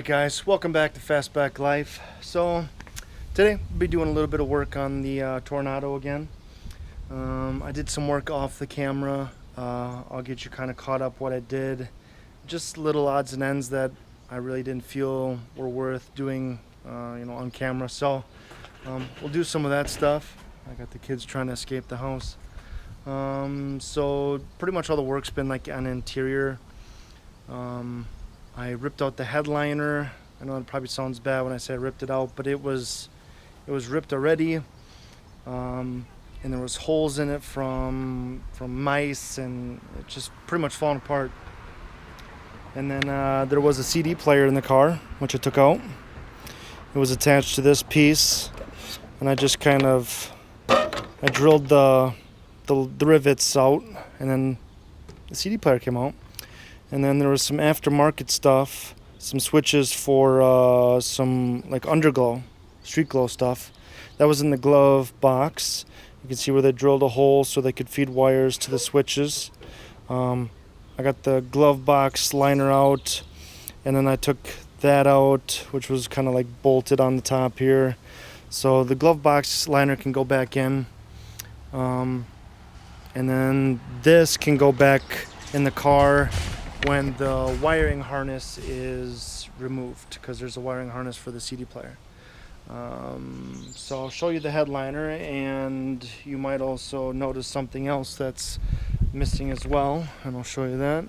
guys, welcome back to Fastback Life. So today we'll be doing a little bit of work on the Toronado again. I did some work off the camera. I'll get you kind of caught up what I did. Just little odds and ends that I really didn't feel were worth doing on camera. So we'll do some of that stuff. I got the kids trying to escape the house. So pretty much all the work's been like on interior. I ripped out the headliner. I know it probably sounds bad when I say I ripped it out, but it was ripped already, and there was holes in it from mice, and it just pretty much falling apart. And then there was a CD player in the car, which I took out. It was attached to this piece, and I just kind of drilled the rivets out, and then the CD player came out. And then there was some aftermarket stuff, some switches for some like underglow, street glow stuff. That was in the glove box. You can see where they drilled a hole so they could feed wires to the switches. I got the glove box liner out, and then I took that out, which was kind of like bolted on the top here. So the glove box liner can go back in. And then this can go back in the car when the wiring harness is removed, because there's a wiring harness for the CD player. So I'll show you the headliner, and you might also notice something else that's missing as well, and I'll show you that.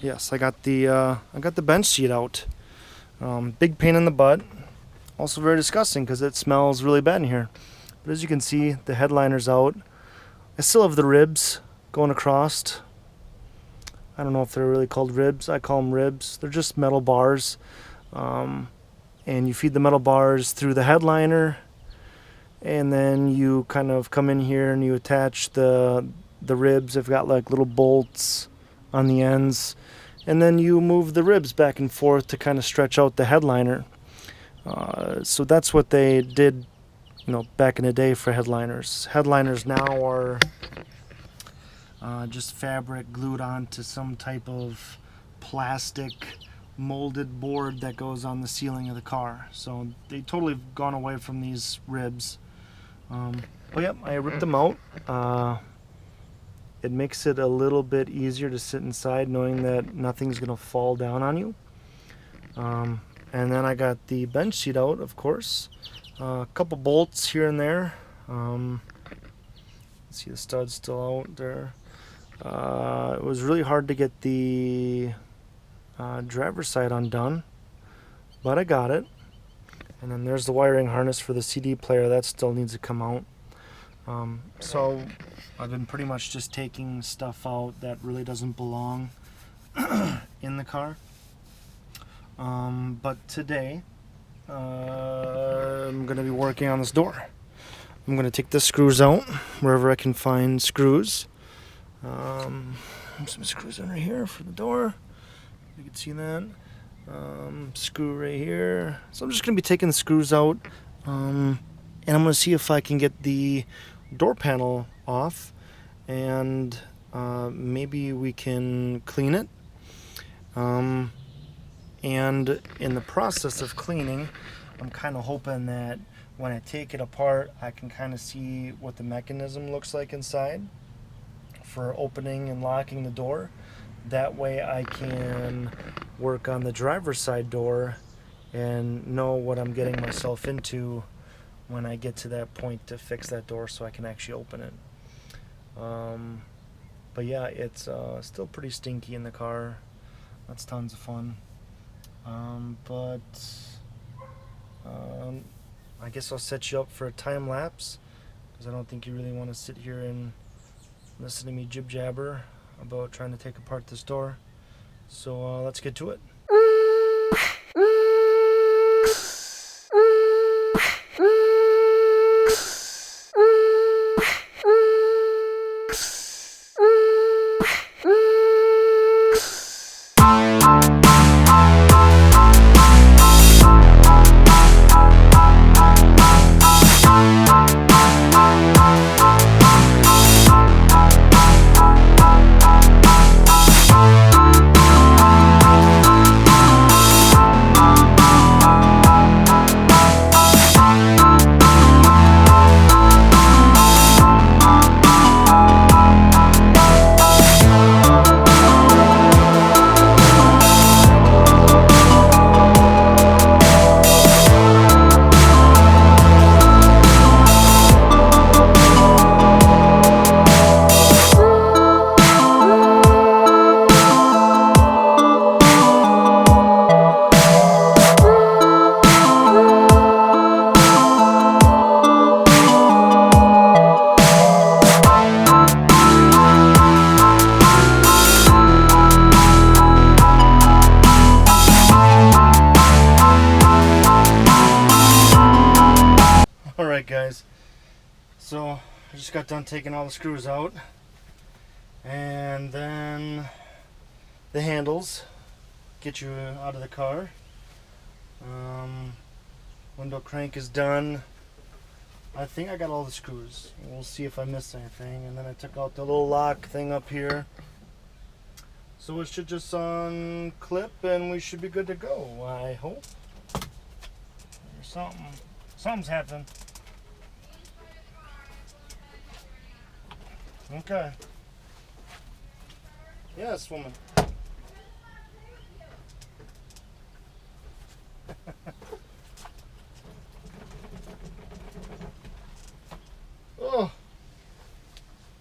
Yes, I got the bench seat out. Big pain in the butt. Also very disgusting because it smells really bad in here. But as you can see, the headliner's out. I still have the ribs going across. I don't know if they're really called ribs. I call them ribs. They're just metal bars. And you feed the metal bars through the headliner. And then you kind of come in here and you attach the ribs. They've got like little bolts on the ends. And then you move the ribs back and forth to kind of stretch out the headliner. So that's what they did, back in the day for headliners. Headliners now are just fabric glued onto some type of plastic molded board that goes on the ceiling of the car. So they totally have gone away from these ribs. But yep, I ripped them out. It makes it a little bit easier to sit inside knowing that nothing's going to fall down on you. And then I got the bench seat out, of course. A couple bolts here and there. See the stud's still out there. It was really hard to get the driver's side undone, but I got it. And then there's the wiring harness for the CD player. That still needs to come out. So I've been pretty much just taking stuff out that really doesn't belong in the car. But today I'm going to be working on this door. I'm going to take the screws out wherever I can find screws. Some screws under here for the door. You can see that. Screw right here. So I'm just going to be taking the screws out, and I'm going to see if I can get the door panel off, and maybe we can clean it. And in the process of cleaning, I'm kind of hoping that when I take it apart, I can kind of see what the mechanism looks like inside for opening and locking the door. That way I can work on the driver's side door and know what I'm getting myself into when I get to that point to fix that door so I can actually open it. But yeah, it's still pretty stinky in the car. That's tons of fun. I guess I'll set you up for a time lapse, because I don't think you really want to sit here and listen to me jib jabber about trying to take apart this door. So let's get to it. I just got done taking all the screws out, and then the handles get you out of the car. Window crank is done. I think I got all the screws. We'll see if I missed anything. And then I took out the little lock thing up here. So it should just unclip and we should be good to go, I hope. There's something's happening. Okay. Yes, woman. Oh,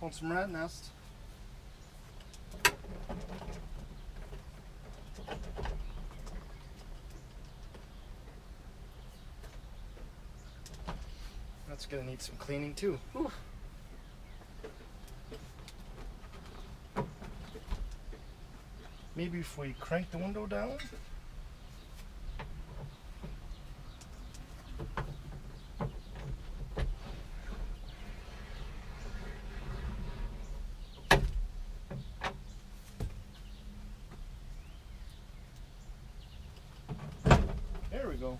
want some rat nest? That's gonna need some cleaning too. Whew. Maybe if we crank the window down? There we go.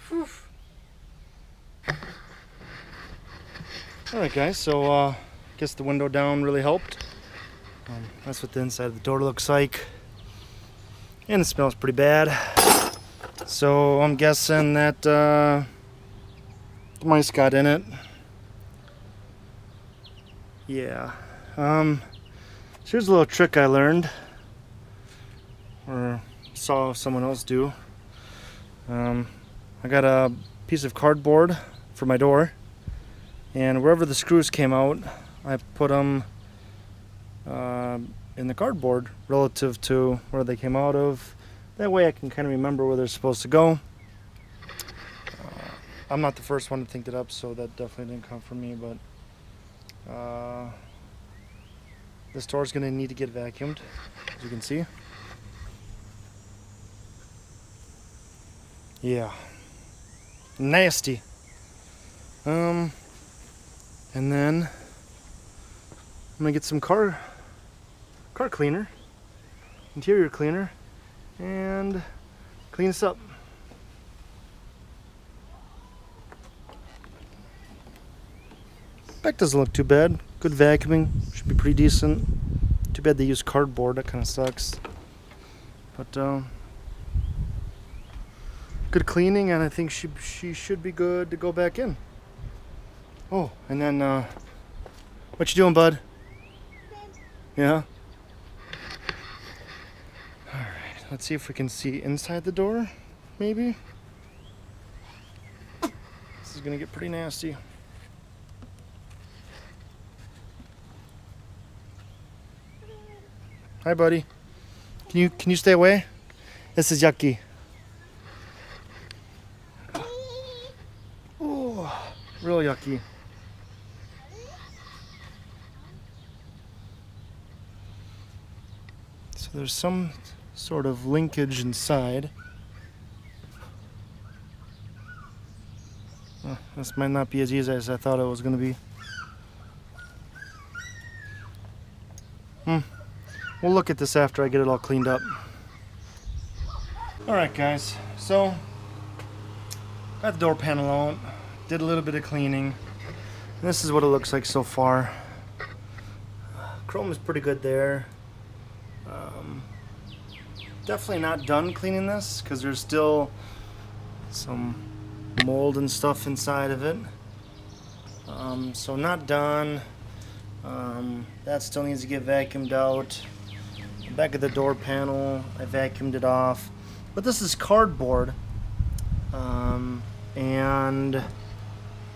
Whew. Alright guys, so guess the window down really helped. That's what the inside of the door looks like. And it smells pretty bad. So I'm guessing that the mice got in it. Yeah. So here's a little trick I learned, or saw someone else do. I got a piece of cardboard for my door, and wherever the screws came out, I put them in the cardboard relative to where they came out of. That way I can kind of remember where they're supposed to go. I'm not the first one to think that up, so that definitely didn't come from me, but this door is going to need to get vacuumed, as you can see. Yeah. Nasty. And then I'm gonna get some car cleaner, interior cleaner, and clean this up. Back doesn't look too bad. Good vacuuming, should be pretty decent. Too bad they use cardboard, that kind of sucks. But good cleaning, and I think she should be good to go back in. Oh, and then what you doing, bud? Yeah? Alright, let's see if we can see inside the door, maybe. This is gonna get pretty nasty. Hi, buddy. Can you stay away? This is yucky. Oh, real yucky. So there's some sort of linkage inside. This might not be as easy as I thought it was going to be. We'll look at this after I get it all cleaned up. Alright guys, so got the door panel out, did a little bit of cleaning. And this is what it looks like so far. Chrome is pretty good there. Definitely not done cleaning this because there's still some mold and stuff inside of it. So not done. That still needs to get vacuumed out. The back of the door panel, I vacuumed it off. But this is cardboard, and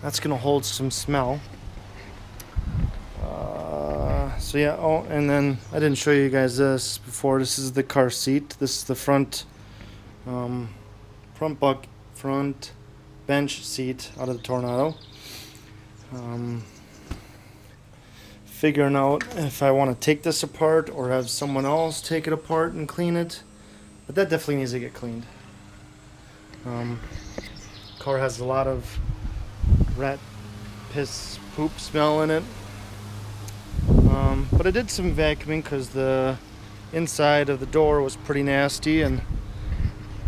that's gonna hold some smell. So yeah, oh, and then I didn't show you guys this before. This is the car bench seat out of the Toronado. Figuring out if I want to take this apart or have someone else take it apart and clean it, but that definitely needs to get cleaned. Car has a lot of rat piss poop smell in it, but I did some vacuuming because the inside of the door was pretty nasty, and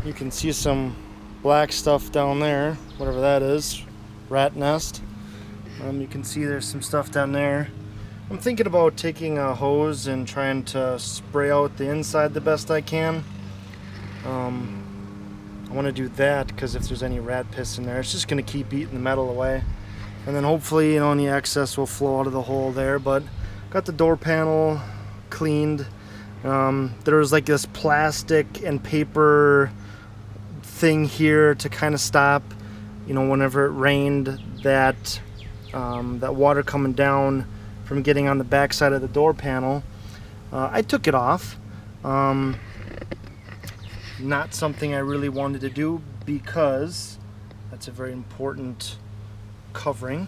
you can see some black stuff down there, whatever that is, rat nest. You can see there's some stuff down there. I'm thinking about taking a hose and trying to spray out the inside the best I can. I want to do that because if there's any rat piss in there, it's just going to keep eating the metal away. And then hopefully, any excess will flow out of the hole there. But got the door panel cleaned. There was like this plastic and paper thing here to kind of stop, whenever it rained, that water coming down from getting on the back side of the door panel. I took it off. Not something I really wanted to do because that's a very important covering,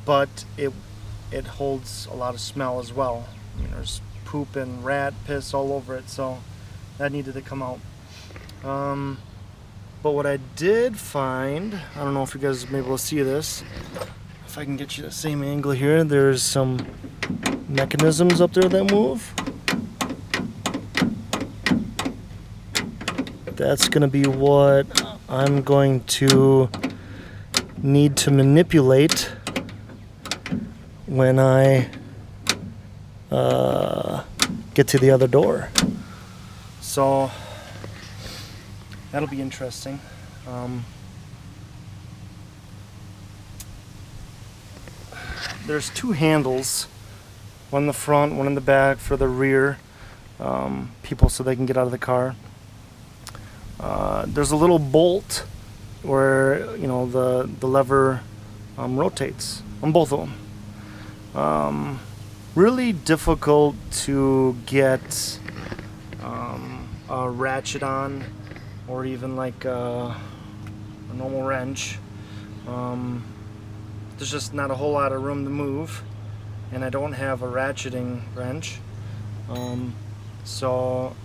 but it holds a lot of smell as well. There's poop and rat piss all over it, so that needed to come out. But what I did find, I don't know if you guys will be able to see this. If I can get you the same angle here, there's some mechanisms up there that move. That's going to be what I'm going to need to manipulate when I get to the other door. So that'll be interesting. There's two handles, one in the front, one in the back for the rear people so they can get out of the car. There's a little bolt where the lever rotates on both of them. Really difficult to get a ratchet on, or even like a normal wrench. There's just not a whole lot of room to move, and I don't have a ratcheting wrench. So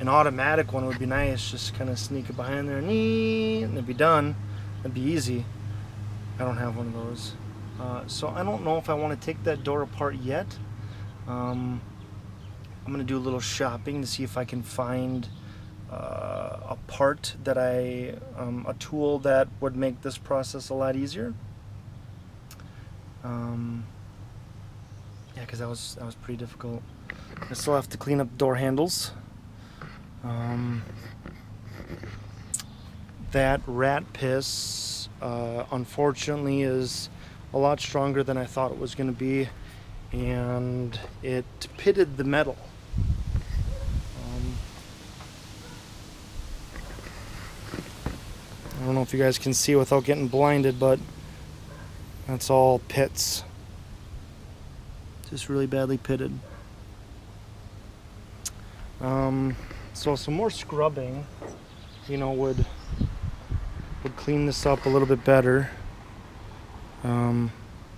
an automatic one would be nice, just kind of sneak it behind there and it'd be done. It'd be easy. I don't have one of those. So I don't know if I want to take that door apart yet. I'm going to do a little shopping to see if I can find a part that a tool that would make this process a lot easier. Yeah, because that was pretty difficult. I still have to clean up door handles. That rat piss, unfortunately, is a lot stronger than I thought it was going to be, and it pitted the metal. I don't know if you guys can see without getting blinded, but that's all pits. Just really badly pitted. So some more scrubbing, would clean this up a little bit better.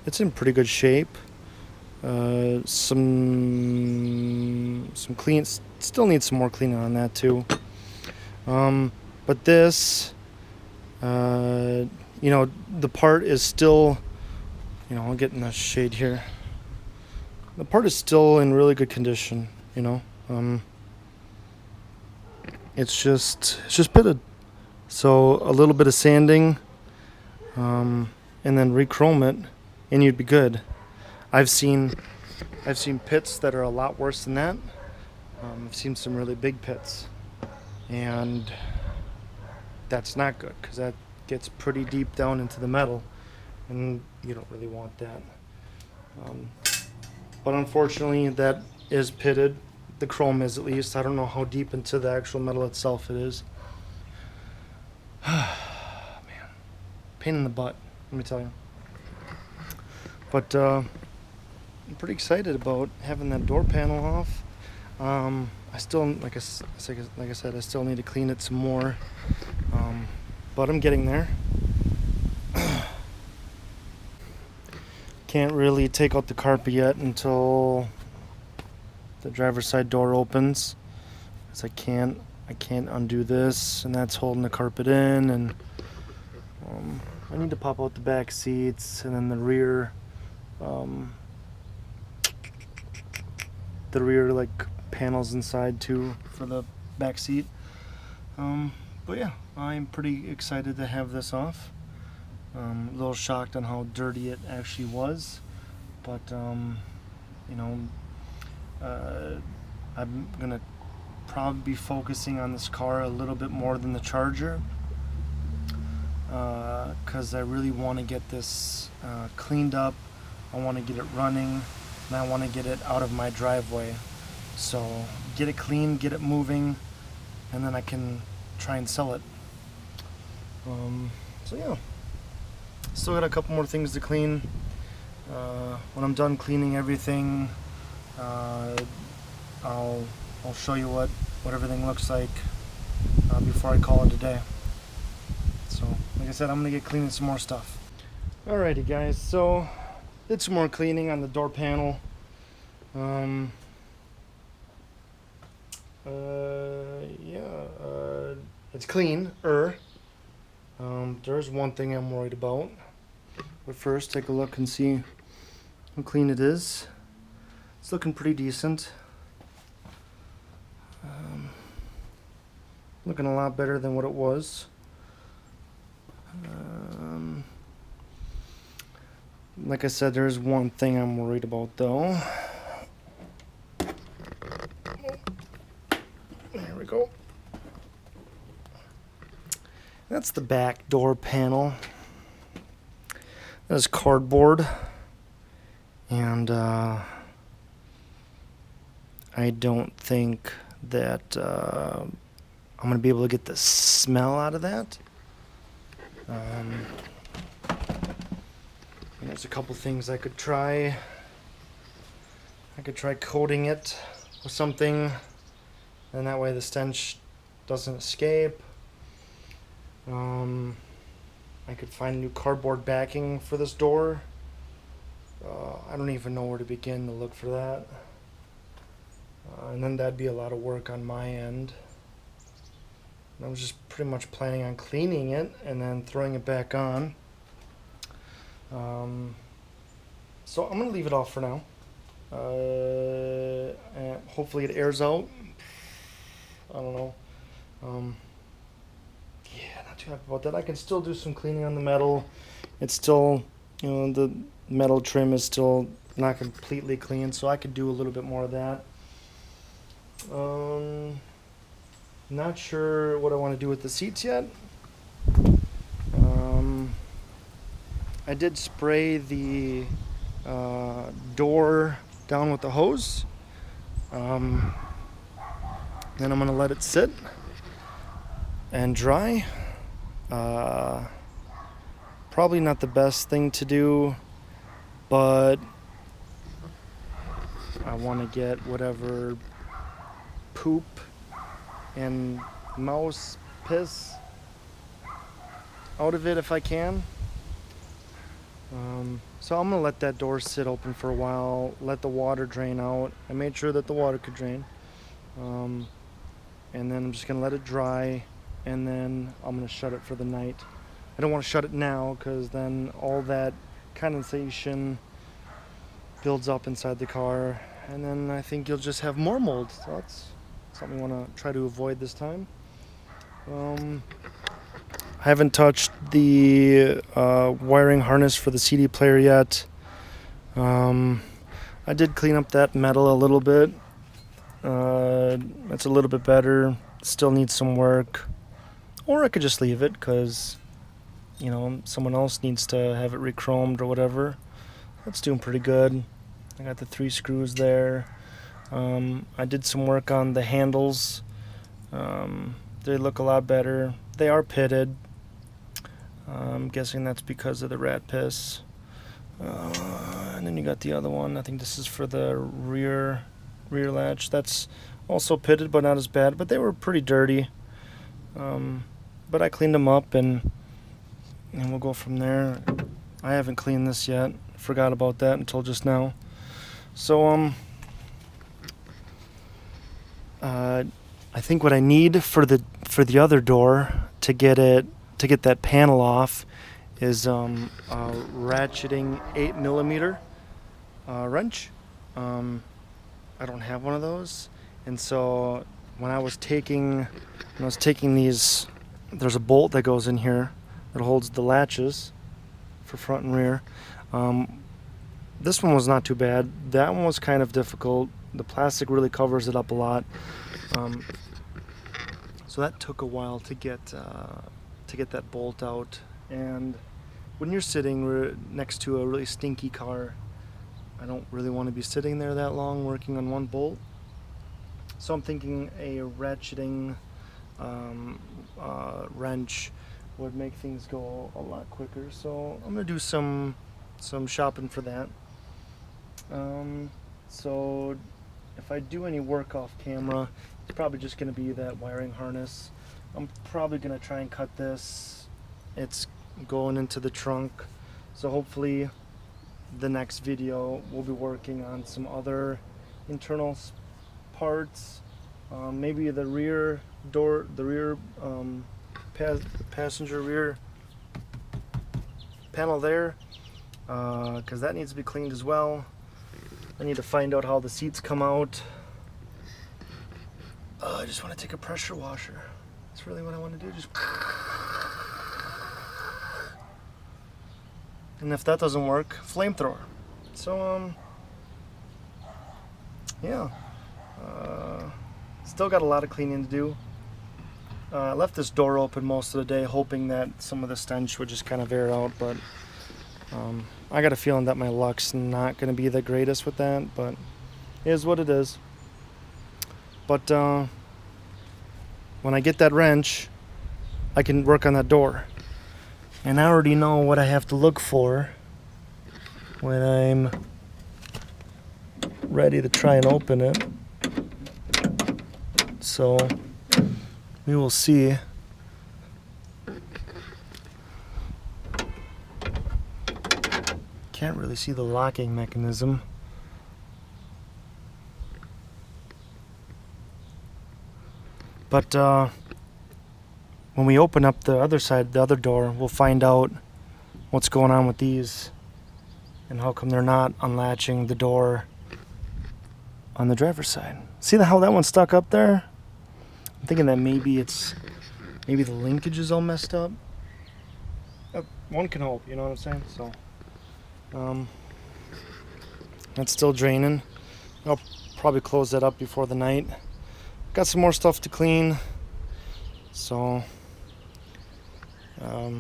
It's in pretty good shape. Some clean, still needs some more cleaning on that too. But this, the part is still, I'll get in the shade here. The part is still in really good condition, it's just pitted. So a little bit of sanding, and then re-chrome it, and you'd be good. I've seen pits that are a lot worse than that. I've seen some really big pits, and that's not good because that gets pretty deep down into the metal, and you don't really want that. But unfortunately, that is pitted. The chrome is, at least. I don't know how deep into the actual metal itself it is. Man, pain in the butt, let me tell you. But I'm pretty excited about having that door panel off. I still, like I said, I still need to clean it some more. But I'm getting there. can't really take out the carpet yet until the driver's side door opens, because I can't undo this, and that's holding the carpet in. And I need to pop out the back seats, and then the rear like panels inside too for the back seat. But yeah, I'm pretty excited to have this off. A little shocked on how dirty it actually was, but you know, I'm gonna probably be focusing on this car a little bit more than the Charger, because I really want to get this cleaned up. I want to get it running, and I want to get it out of my driveway. So get it clean, get it moving, and then I can try and sell it. So yeah, still got a couple more things to clean. When I'm done cleaning everything, I'll show you what everything looks like before I call it a day. So like I said, I'm gonna get cleaning some more stuff. Alrighty guys, so did some more cleaning on the door panel. It's clean. There's one thing I'm worried about. But first, take a look and see how clean it is. It's looking pretty decent. Looking a lot better than what it was. Like I said, there's one thing I'm worried about though. There we go. That's the back door panel. That's cardboard, and I don't think that I'm gonna be able to get the smell out of that. There's a couple things I could try. I could try coating it with something, and that way the stench doesn't escape. I could find new cardboard backing for this door. I don't even know where to begin to look for that. And then that'd be a lot of work on my end. I was just pretty much planning on cleaning it and then throwing it back on. So I'm going to leave it off for now. And hopefully it airs out. I don't know. Yeah, not too happy about that. I can still do some cleaning on the metal. It's still, you know, the metal trim is still not completely clean, so I could do a little bit more of that. Not sure what I want to do with the seats yet. I did spray the door down with the hose. Then I'm going to let it sit and dry. Probably not the best thing to do, but I want to get whatever poop and mouse piss out of it if I can. So I'm gonna let that door sit open for a while, let the water drain out. I made sure that the water could drain, and then I'm just gonna let it dry, and then I'm gonna shut it for the night. I don't want to shut it now because then all that condensation builds up inside the car, and then I think you'll just have more mold. So that's something I want to try to avoid this time. I haven't touched the wiring harness for the CD player yet. I did clean up that metal a little bit. It's a little bit better. Still needs some work. Or I could just leave it because, you know, someone else needs to have it re-chromed or whatever. That's doing pretty good. I got the 3 screws there. I did some work on the handles. They look a lot better. They are pitted. I'm guessing that's because of the rat piss. And then you got the other one. I think this is for the rear latch. That's also pitted, but not as bad. But they were pretty dirty. But I cleaned them up, and we'll go from there. I haven't cleaned this yet. Forgot about that until just now. So I think what I need for the other door to get that panel off is a ratcheting 8mm wrench. I don't have one of those, and so when I was taking these, there's a bolt that goes in here that holds the latches for front and rear. This one was not too bad. That one was kind of difficult. The plastic really covers it up a lot. So that took a while to get that bolt out. And when you're sitting next to a really stinky car, I don't really want to be sitting there that long working on one bolt. So I'm thinking a ratcheting wrench would make things go a lot quicker. So I'm gonna do some shopping for that. So if I do any work off camera, it's probably just gonna be that wiring harness. I'm probably gonna try and cut this. It's going into the trunk, so hopefully the next video we'll be working on some other internal parts, maybe the rear door, the rear passenger rear panel there, because that needs to be cleaned as well. I need to find out how the seats come out. I just want to take a pressure washer. That's really what I want to do. Just, and if that doesn't work, flamethrower. So yeah, still got a lot of cleaning to do. I left this door open most of the day, hoping that some of the stench would just kind of air out, but I got a feeling that my luck's not going to be the greatest with that, but it is what it is. But when I get that wrench, I can work on that door. And I already know what I have to look for when I'm ready to try and open it. So we will see. Can't really see the locking mechanism. But when we open up the other side, the other door, we'll find out what's going on with these and how come they're not unlatching the door on the driver's side. See how that one's stuck up there? I'm thinking that maybe the linkage is all messed up. One can hope, you know what I'm saying? So that's still draining. I'll probably close that up before the night. Got some more stuff to clean, so I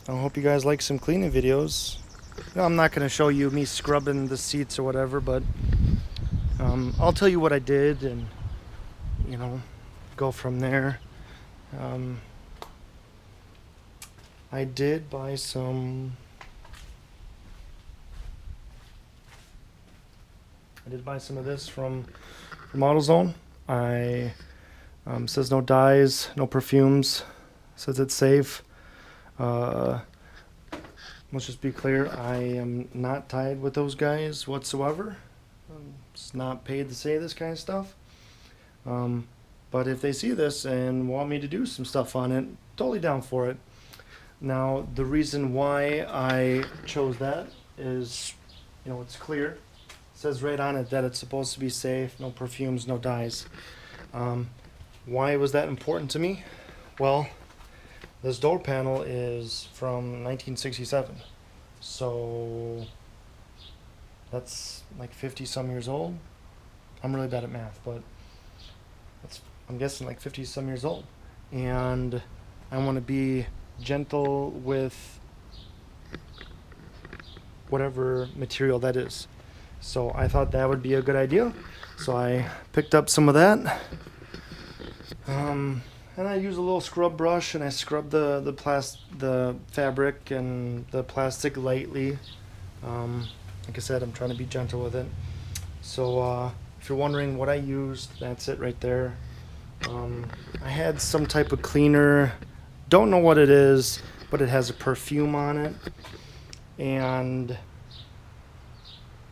hope you guys like some cleaning videos. I'm not going to show you me scrubbing the seats or whatever, but I'll tell you what I did and, you know, go from there. I did buy some of this from AutoZone. Says no dyes, no perfumes, says it's safe. Let's just be clear, I am not tied with those guys whatsoever. It's not paid to say this kind of stuff. But if they see this and want me to do some stuff on it, totally down for it. Now, the reason why I chose that is, you know, it's clear. It says right on it that it's supposed to be safe, no perfumes, no dyes. Why was that important to me? Well, this door panel is from 1967, so that's like 50 some years old. I'm really bad at math, but I'm guessing like 50 some years old, and I want to be gentle with whatever material that is. So I thought that would be a good idea. So I picked up some of that. And I use a little scrub brush and I scrub the fabric and the plastic lightly. Like I said, I'm trying to be gentle with it. So if you're wondering what I used, that's it right there. I had some type of cleaner. Don't know what it is, but it has a perfume on it. and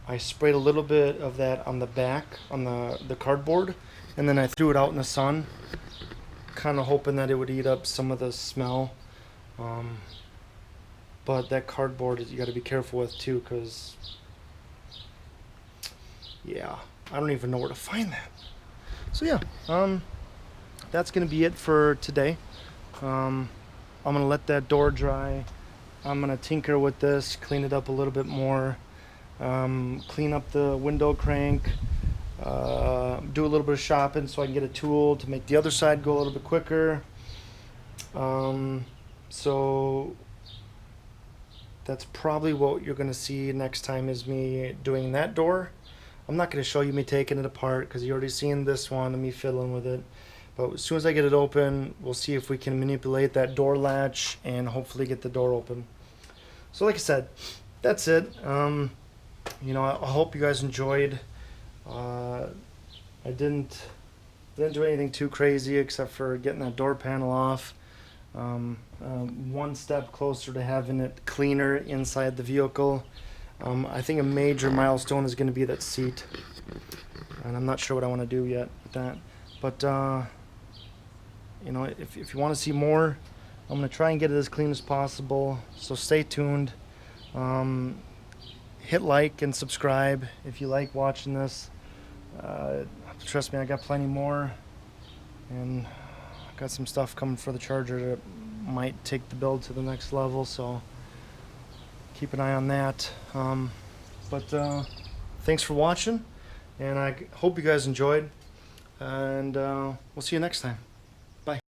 I sprayed a little bit of that on the back, on the cardboard, and then I threw it out in the sun, kind of hoping that it would eat up some of the smell. But that cardboard, you got to be careful with too, because yeah, I don't even know where to find that. So yeah, that's gonna be it for today. I'm gonna let that door dry. I'm gonna tinker with this, clean it up a little bit more, clean up the window crank, do a little bit of shopping so I can get a tool to make the other side go a little bit quicker. So that's probably what you're gonna see next time, is me doing that door. I'm not gonna show you me taking it apart because you already seen this one and me fiddling with it. But as soon as I get it open, we'll see if we can manipulate that door latch and hopefully get the door open. So like I said, that's it. You know, I hope you guys enjoyed. I didn't do anything too crazy except for getting that door panel off. One step closer to having it cleaner inside the vehicle. I think a major milestone is going to be that seat, and I'm not sure what I want to do yet with that. But you know, if you want to see more, I'm going to try and get it as clean as possible. So stay tuned. Hit like and subscribe if you like watching this. Trust me, I got plenty more, and I got some stuff coming for the Charger that might take the build to the next level. So keep an eye on that. But thanks for watching, and I hope you guys enjoyed, and we'll see you next time.